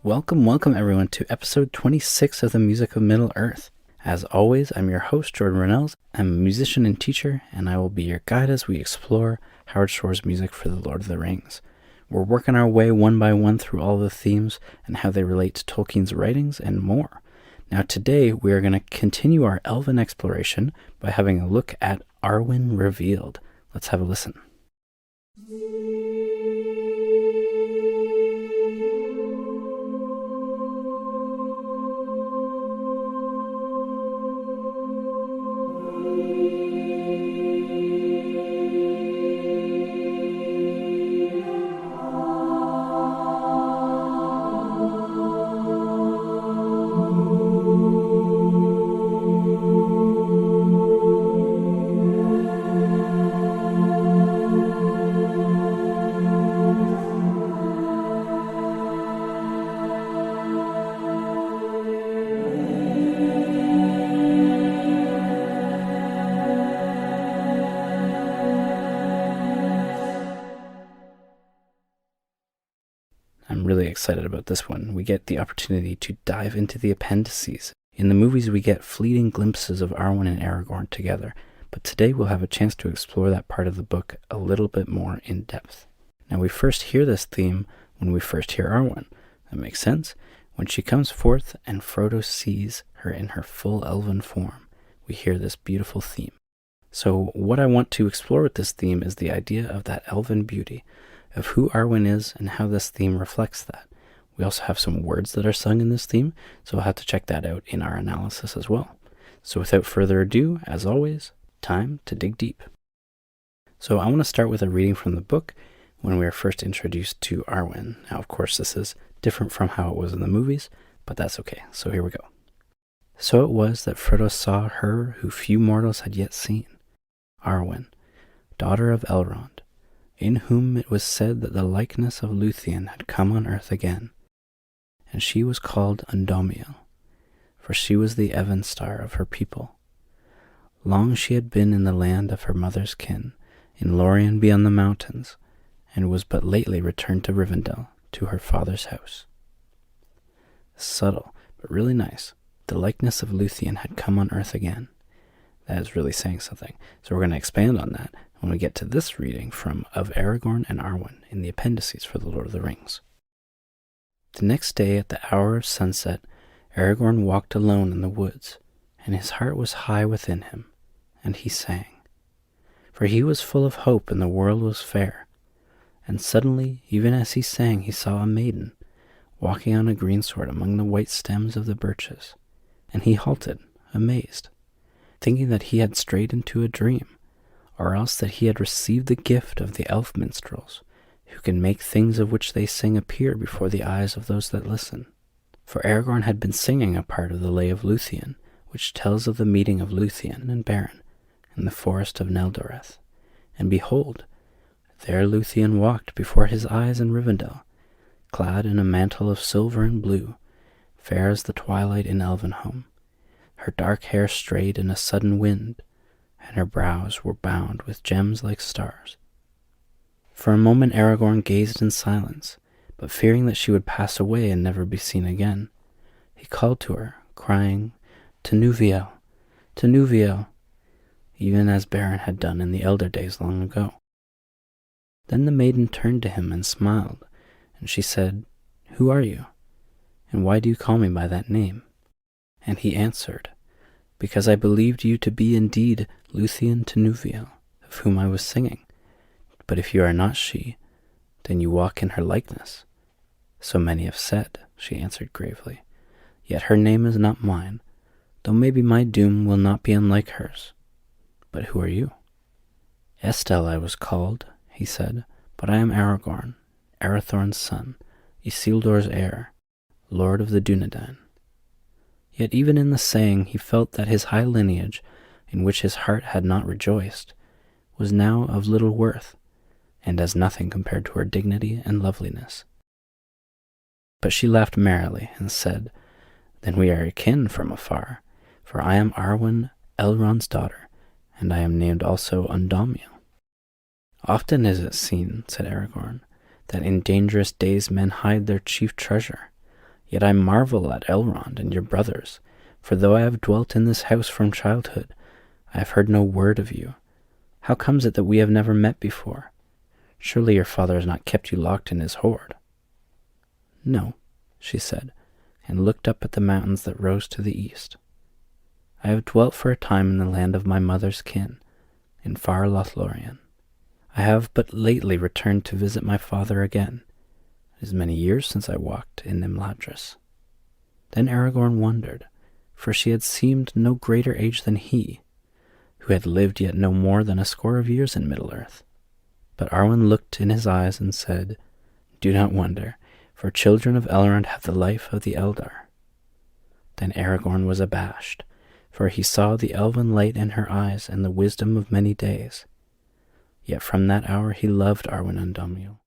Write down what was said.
Welcome everyone to episode 26 of the Music of Middle-earth. As always, I'm your host, Jordan Rennells. I'm a musician and teacher, and I will be your guide as we explore Howard Shore's music for The Lord of the Rings. We're working our way one by one through all the themes and how they relate to Tolkien's writings and more. Now today, we are going to continue our Elven exploration by having a look at Arwen Revealed. Let's have a listen. I'm really excited about this one. We get the opportunity to dive into the appendices. In the movies, we get fleeting glimpses of Arwen and Aragorn together, but today we'll have a chance to explore that part of the book a little bit more in depth. Now, we first hear this theme when we first hear Arwen. That makes sense. When she comes forth and Frodo sees her in her full elven form, we hear this beautiful theme. So what I want to explore with this theme is the idea of that elven beauty, of who Arwen is and how this theme reflects that. We also have some words that are sung in this theme, so we'll have to check that out in our analysis as well. So without further ado, as always, time to dig deep. So I want to start with a reading from the book when we are first introduced to Arwen. Now, of course, this is different from how it was in the movies, but that's okay. So here we go. So it was that Frodo saw her who few mortals had yet seen, Arwen, daughter of Elrond, in whom it was said that the likeness of Luthien had come on earth again. And she was called Undomiel, for she was the Evan-star of her people. Long she had been in the land of her mother's kin, in Lorien beyond the mountains, and was but lately returned to Rivendell, to her father's house. Subtle, but really nice. The likeness of Luthien had come on earth again. That is really saying something. So we're going to expand on that when we get to this reading from Of Aragorn and Arwen in the appendices for The Lord of the Rings. The next day at the hour of sunset, Aragorn walked alone in the woods, and his heart was high within him, and he sang. For he was full of hope, and the world was fair. And suddenly, even as he sang, he saw a maiden, walking on a greensward among the white stems of the birches. And he halted, amazed, thinking that he had strayed into a dream, or else that he had received the gift of the elf minstrels, who can make things of which they sing appear before the eyes of those that listen. For Aragorn had been singing a part of the Lay of Luthien, which tells of the meeting of Luthien and Beren in the forest of Neldoreth. And behold, there Luthien walked before his eyes in Rivendell, clad in a mantle of silver and blue, fair as the twilight in Elvenhome. Her dark hair strayed in a sudden wind, and her brows were bound with gems like stars. For a moment Aragorn gazed in silence, but fearing that she would pass away and never be seen again, he called to her, crying, Tinuviel, Tinuviel, even as Beren had done in the elder days long ago. Then the maiden turned to him and smiled, and she said, Who are you, and why do you call me by that name? And he answered, Because I believed you to be indeed Luthien Tinuviel, of whom I was singing. But if you are not she, then you walk in her likeness. So many have said, she answered gravely. Yet her name is not mine, though maybe my doom will not be unlike hers. But who are you? Estel I was called, he said, but I am Aragorn, Arathorn's son, Isildur's heir, lord of the Dunedain. Yet even in the saying he felt that his high lineage, in which his heart had not rejoiced, was now of little worth, and as nothing compared to her dignity and loveliness. But she laughed merrily and said, Then we are akin from afar, for I am Arwen, Elrond's daughter, and I am named also Undomiel. Often is it seen, said Aragorn, that in dangerous days men hide their chief treasure, Yet I marvel at Elrond and your brothers, for though I have dwelt in this house from childhood, I have heard no word of you. How comes it that we have never met before? Surely your father has not kept you locked in his hoard." "No," she said, and looked up at the mountains that rose to the east. "I have dwelt for a time in the land of my mother's kin, in far Lothlorien. I have but lately returned to visit my father again. It is many years since I walked in Imladris." Then Aragorn wondered, for she had seemed no greater age than he, who had lived yet no more than a score of years in Middle-earth. But Arwen looked in his eyes and said, "Do not wonder, for children of Elrond have the life of the Eldar." Then Aragorn was abashed, for he saw the elven light in her eyes and the wisdom of many days. Yet from that hour he loved Arwen Undomiel.